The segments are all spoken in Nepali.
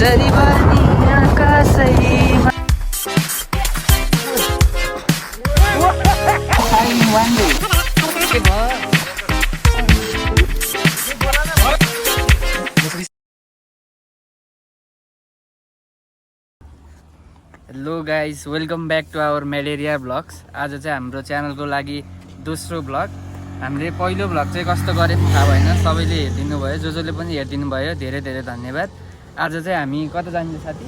यसरी बनी आकाशैमा hello guys, welcome back to our मेडेरिया ब्लग्स। आज चाहिँ हाम्रो च्यानलको लागि दोस्रो ब्लग। हामीले पहिलो ब्लग चाहिँ कस्तो गऱ्यौँ थाहा भएन, सबैले हेरिदिनु भयो, जसले पनि हेरिदिनु भयो धेरै धेरै धन्यवाद। आज चाहिँ हामी कता जाने साथी?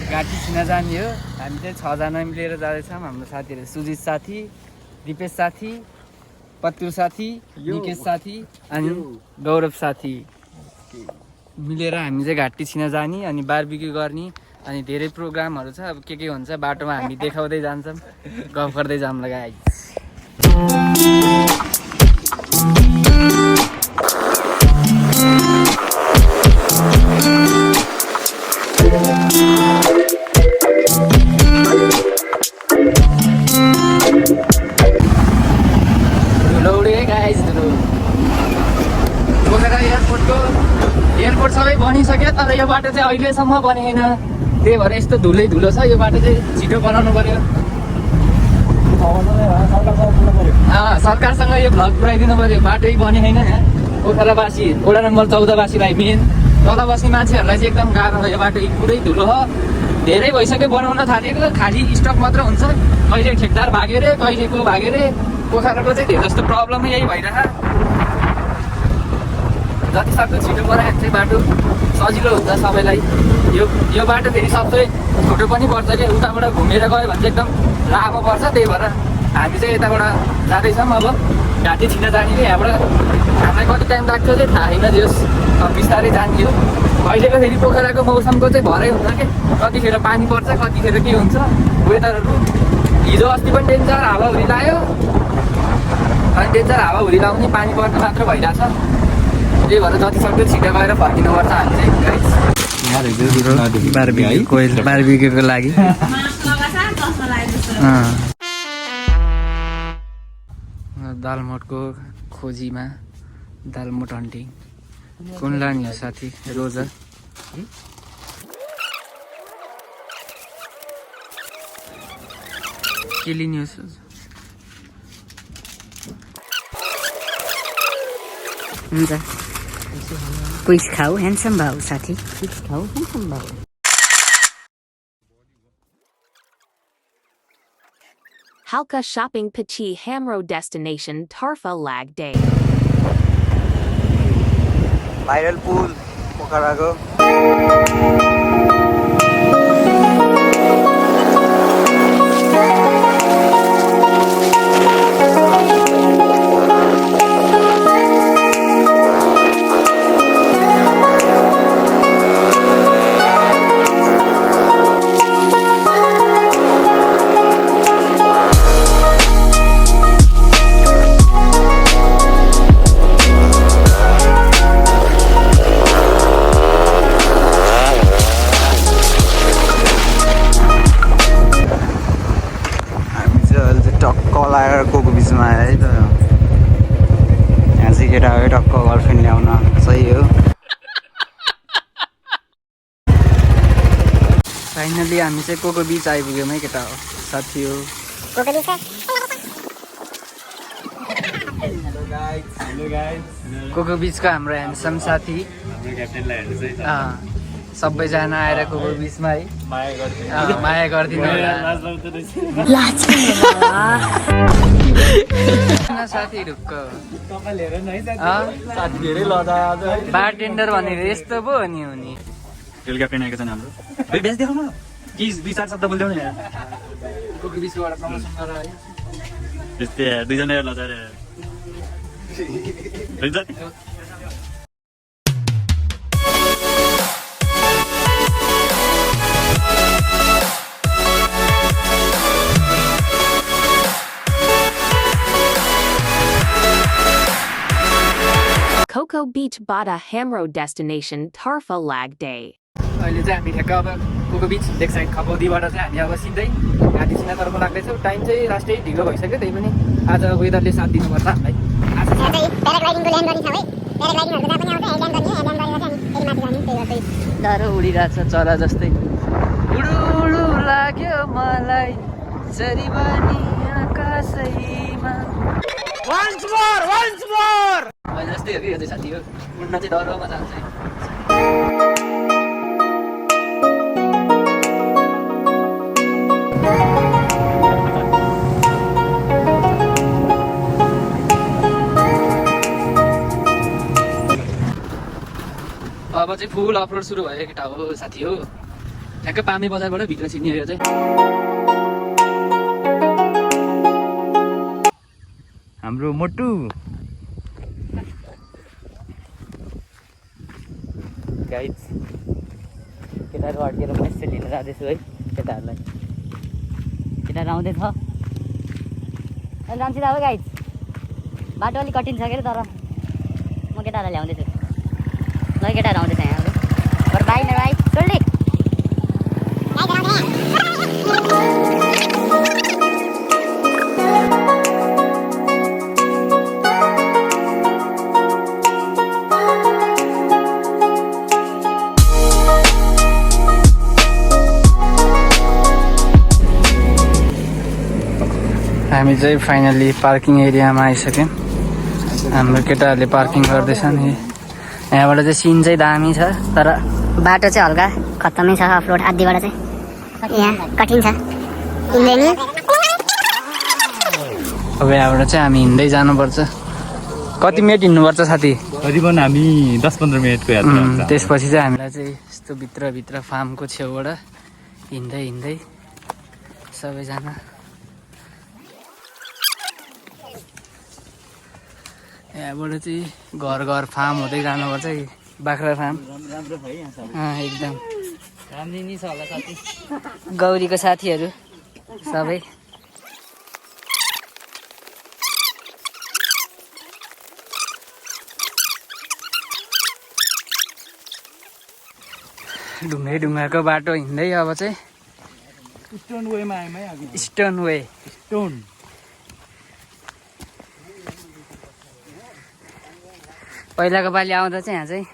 घाटी छिना जाने हो। हामी चाहिँ 6 जना मिलेर जाँदैछौँ। हाम्रो साथीहरू सुजित साथी, दिपेश साथी, पत्तु साथी, निकेश साथी अनि गौरव साथी मिलेर हामी चाहिँ घाटी छिना जाने अनि बारबिक्यू गर्ने अनि धेरै प्रोग्रामहरू छ। अब के हुन्छ बाटोमा हामी देखाउँदै जान्छौँ, गफ गर्दै जाऊँ लगाइ। पोखरा एयरपोर्ट सबै बनिसक्यो, तर यो बाटो चाहिँ अहिलेसम्म बनेन। त्यही भएर यस्तो धुलो छ। यो बाटो चाहिँ छिटो बनाउनु पर्यो। सरकारसँग यो भ्लग पुऱ्याइदिनु पर्यो। बाटै बने छैन यहाँ। पोखरावासी वडा नम्बर 14वासीलाई मेन तल बस्ने मान्छेहरूलाई चाहिँ एकदम गाह्रो हो। यो बाटो पुरै धुलो हो। धेरै भइसक्यो बनाउन थालेको, खाली स्टक मात्र हुन्छ। कहिले ठेकदार भाग्यो रे, कहिले को भाग्यो रे। पोखराको चाहिँ धेरै जस्तो प्रब्लमै यही भइरहेको। जति सक्दो छिटो बनायो भने चाहिँ बाटो सजिलो हुन्छ सबैलाई। यो बाटो फेरि सबै छोटो पनि पर्छ कि, उताबाट घुमेर गयो भने चाहिँ एकदम लामो पर्छ। त्यही भएर हामी चाहिँ यताबाट जाँदैछौँ। अब घाटी छिना जाने कि यहाँबाट हामीलाई कति टाइम लाग्छ चाहिँ थाहा छैन। जस अब बिस्तारै जाने हो। अहिलेको फेरि पोखराको मौसमको चाहिँ भरै हुन्छ कि, कतिखेर पानी पर्छ, कतिखेर के हुन्छ वेदरहरू। हिजो अस्ति पनि डेन्जर हावाहुरी लाग्यो अनि डेन्जर हावाहुरी लाउने पानी पर्नु मात्र भइरहेछ। त्यही भएर जति सक्दो छिटो गएर फर्किनुपर्छ हामी चाहिँ। बारबिक्यूको लागि दालमोटको खोजीमा, दालमोट हन्टिङ। कुन लाने हो साथी? रोजा के लिने हो? हुन्छ, क्विज खाऊ ह्यान्डसम भाउ साथी, क्विज खाऊ ह्यान्डसम भाउ। Halka shopping Pichi Hamro destination Tarfa Lag Day. Viral पुल पोखराको। टक्क बिचमा आयो है त। यहाँ चाहिँ केटा हो टक्क गर्लफ्रेन्ड ल्याउन सही हो। फाइनली हामी चाहिँ कोको बिच आइपुग्यौँ है केटा हो साथी हो। कोको बिचको हाम्रो ह्यान्डसम साथी सबैजना आएर कोको बिचमा है माया गरिदिनु साथी। ढुक्क बारटेन्डर भनेर यस्तो पो हो नि हुने। क्याप्टेन आएको छ हाम्रो। बेस देखाउनु न कि 2-4 शब्द बोल्दै नि। कोको बिचबाट प्रमोसन गरेर है त्यस्तै दुईजना लजाएर Coco Beach Bada Hamro destination Tarfa Lag Day. अहिले चाहिँ हामी ठ्याक्क अब कोको बिच लेक साइड खपौदीबाट चाहिँ हामी अब सिधै घाटी छिनातर्फ लाग्दैछौँ। टाइम चाहिँ लास्टै ढिलो भइसक्यो, त्यही पनि आज वेदरले साथ दिनुपर्छ हामीलाई। आज चाहिँ प्याराग्लाइडिङको ल्यान्ड गर्ने छ है। प्याराग्लाइडिङहरु जहाँ पनि आउँछ ल्यान्ड गर्ने, ल्यान्ड गरेर चाहिँ हामी फेरि माथि जाने। त्यही भएर चाहिँ डरो उडिरहेछ चरा जस्तै उडुडु लाग्यो मलाई चरीबानी आकाशैमा वन्स मोर मैले जस्तै हो कि यो चाहिँ साथी हो उड्न चाहिँ डरोमा जान्छ अब चाहिँ फुल अफरोड सुरु भयो केटा हो साथी हो ठ्याक्कै पामे बजारबाट भित्र छिर्ने यो चाहिँ हाम्रो मोटु गाइज केटाहरू अड्केर म यसो लिन जाँदैछु है केटाहरूलाई केटाहरू आउँदैछ अहिले राम्रोसित अब गाइज बाटो अलिक कठिन छ के तर म केटाहरूलाई ल्याउँदैछु ल केटाहरू आउँदैछ यहाँहरू बाई न बाई चल्डी हामी चाहिँ फाइनली पार्किङ एरियामा आइसक्यौँ हाम्रो केटाहरूले पार्किङ गर्दैछन् यहाँबाट चाहिँ सिन चाहिँ दामी छ तर बाटो चाहिँ हल्का खत्तमै छ अफरोड आधीबाट चाहिँ यहाँ कठिन छ हिँड्दैन अब यहाँबाट चाहिँ हामी हिँड्दै जानुपर्छ कति मिनट हिँड्नुपर्छ साथी करिबन हामी 10-15 मिनटको यात्रा हुन्छ त्यसपछि चाहिँ हामीलाई चाहिँ यस्तो भित्र फार्मको छेउबाट हिँड्दै सबैजना यहाँबाट चाहिँ घर फार्म हुँदै जानुपर्छ बाख्रा फार्म राम्रो भयो यहाँ एकदम राम्रै नि छ होला साथी गौरीको साथीहरू सबै ढुङ्गाको बाटो हिँड्दै अब चाहिँ स्टोन वेमा आयौँ है स्टोन वे पहिलाको पालि आउँदा चाहिँ यहाँ चाहिँ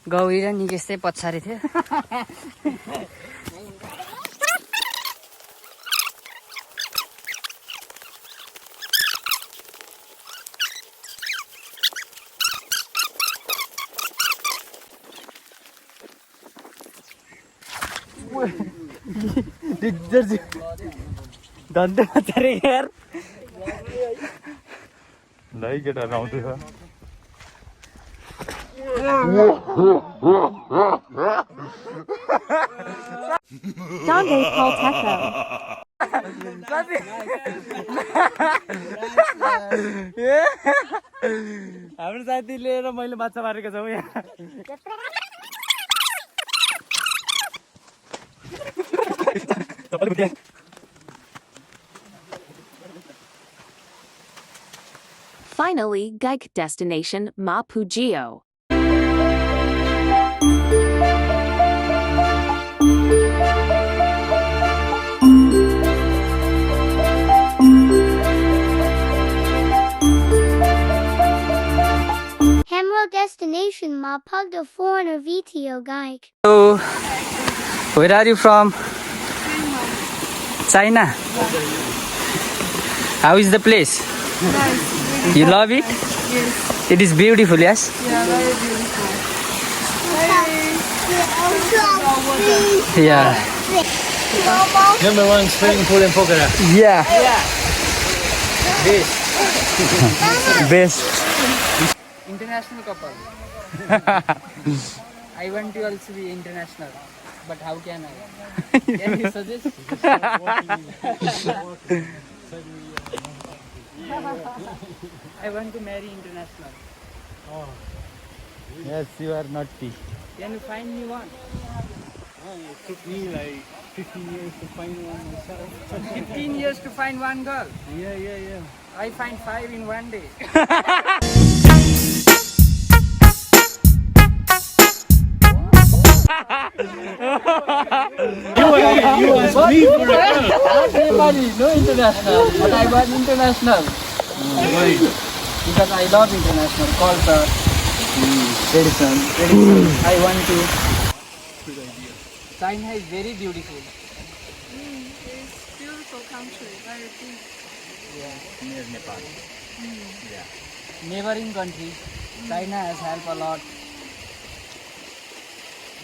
गौरी र निकेश चाहिँ पछाडि थियो धन्दा पछाडि यार लै केटाहरू आउँदैछ Don't they call Techo? हाम्रो साथी लिएर मैले बाछा मारेको छौँ यहाँ Finally, Gaich destination Mapugio. Destination Mapug the foreigner video Gaich. Hello, where are you from? China. How is the place? Nice. You love it? Yes. It is beautiful, yes? Yeah, very beautiful. Yeah. Number 1 swimming pool in Pokhara. Yeah. Best. Best. International couple. I want to also be international, but how can I? Can you suggest? I want to marry international. Oh. Yes, you are naughty. Can you find me one? It took me like 15 years to find one myself. 15 years to find one girl. Yeah. I find 5 in one day. You asked me for a girl. Not really, no international, but I want international. Why? Because I love international culture, tradition. I want to China is very beautiful. It's beautiful country, very big. Near Nepal. Neighboring countries. China has helped a lot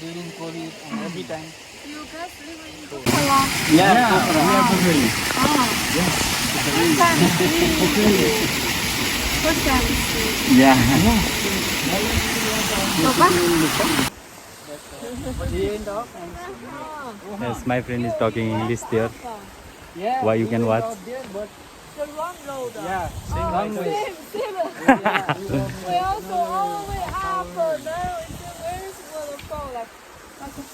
during COVID and every time. You guys live in Pokhara? Yeah. First time we see. Yeah. Yes, my friend is talking English there. Yeah, Why you can watch? out there, but The wrong road. yeah, long way. We also all the way up, now it's very waterfall, like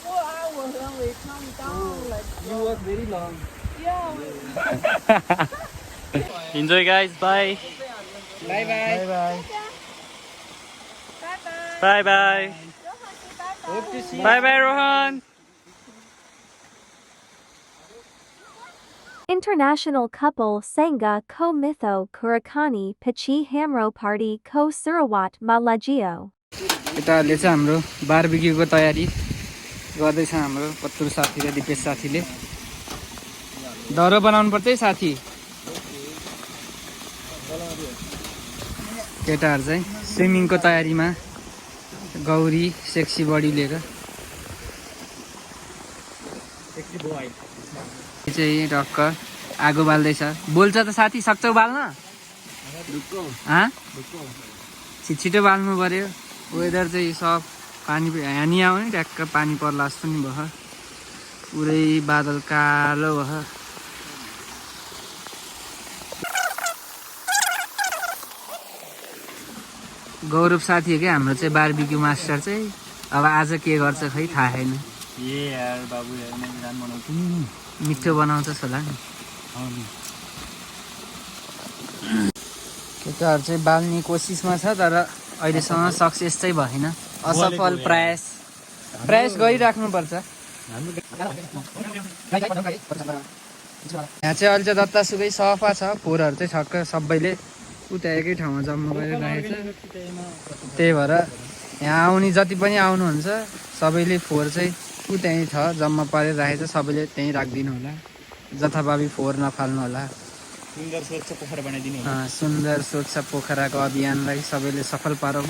4 hours when we come down, like You was very long. yeah. Enjoy, guys. Bye. Bye bye. Bye. Bye bye. Bye bye. Hope to see you. Bye bye, Rohan. International couple Sangha ko Mitho Kurakani Pichi Hamro Party ko Surawat Malagio. केटाहरूले चाहिँ हाम्रो बारबिक्यूको तयारी गर्दैछ हाम्रो पत्तुर साथी र दिपेश साथीले दरो बनाउनु पर्छ है साथी केटाहरू चाहिँ स्विमिङको तयारीमा गौरी सेक्सी बडी लिएर चाहिँ टक्क आगो बाल्दैछ बोल्छ त साथी सक्छौ बाल्न छिटो बाल्नु पर्यो वेदर चाहिँ सब पानी हानी आउने ट्याक्क पानी पर्ला जस्तो नि भयो पुरै बादल कालो भयो गौरव साथी हो क्या हाम्रो चाहिँ बारबिक्यू मास्टर चाहिँ अब आज के गर्छ खै थाहा छैन ए यार बाबु यार मैले रान बनाउँछु नि मिठो बनाउँछस् होला नि केटाहरू चाहिँ बाल्ने कोसिसमा छ तर अहिलेसम्म सक्सेस चाहिँ भएन असफल प्रयास गरिराख्नुपर्छ यहाँ चाहिँ अहिले चाहिँ जतासुकै सफा छ फोहोरहरू चाहिँ छक्क सबैले उता एकै ठाउँमा जम्मा गरेर राखेको छ त्यही भएर यहाँ आउने जति पनि आउनुहुन्छ सबैले फोहोर चाहिँ उतै छ जम्मा पारेर राखेको छ सबैले त्यहीँ राखिदिनु होला जथाभावी फोहोर नफाल्नु होला सुन्दर स्वच्छ पोखरा बनाइदिनु सुन्दर स्वच्छ पोखराको अभियानलाई सबैले सफल पारौँ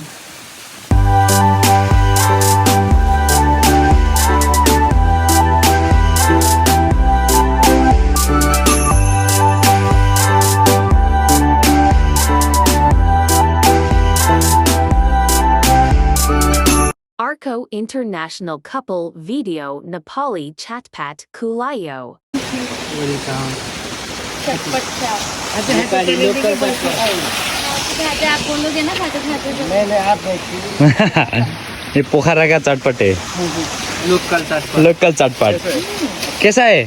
Arco International Couple Video Nepali Chatpat Kulayo. ये पोखरा का चटपट है लोकल चटपट कैसा है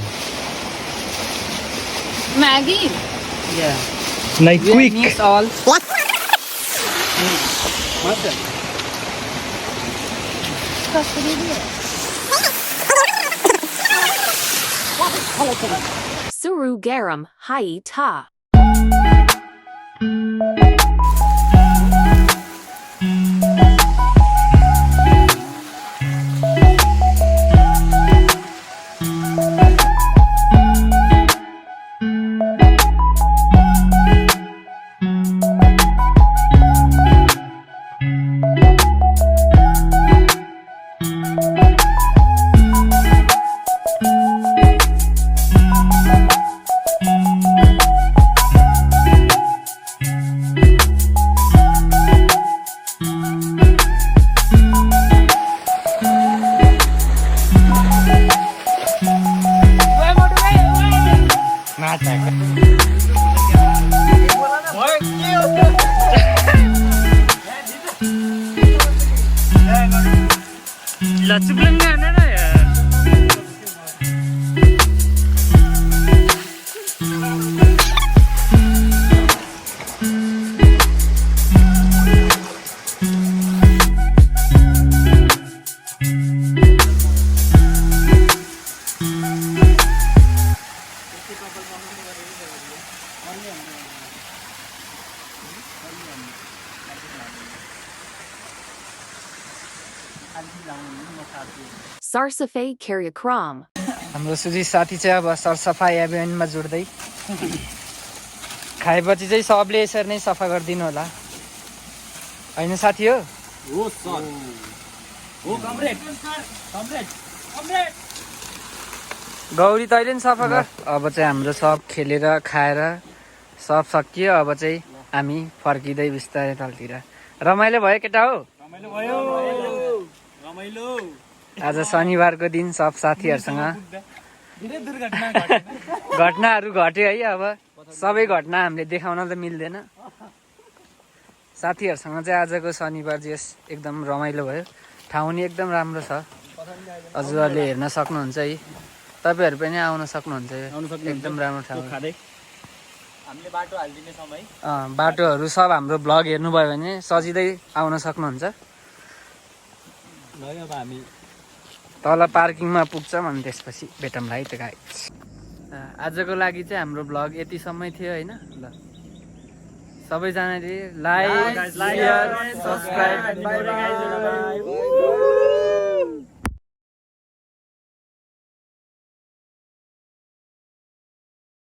Maggie. नहीं quick Mix all. Suru Garam Hai Ta. Sarsafay Karyakram. हाम्रो सुजी साथी चाहिँ अब सरसफाइ अभियानमा जुट्दै खाएपछि चाहिँ सबले यसरी नै सफा गरिदिनु होला होइन साथी हो गौरी तैँले नि सफा गर अब चाहिँ हाम्रो सब खेलेर खाएर सब सकियो अब चाहिँ हामी फर्किँदै बिस्तारै तलतिर रमाइलो भयो केटा हो आज शनिबारको दिन सब साथीहरूसँग घटनाहरू घट्यो है अब सबै घटना हामीले देखाउन त मिल्दैन साथीहरूसँग चाहिँ आजको शनिबार चाहिँ एकदम रमाइलो भयो ठाउँ नि एकदम राम्रो छ हजुरहरूले हेर्न सक्नुहुन्छ है तपाईँहरू पनि आउन सक्नुहुन्छ एकदम राम्रो ठाउँ बाटोहरू सब हाम्रो भ्लग हेर्नुभयो भने सजिलै आउन सक्नुहुन्छ तल पार्किङमा पुग्छ भने त्यसपछि भेटौँला है त गाइस आजको लागि चाहिँ हाम्रो भ्लग यतिसम्मै थियो होइन ल सबैजनाले लाइक शेयर सब्सक्राइब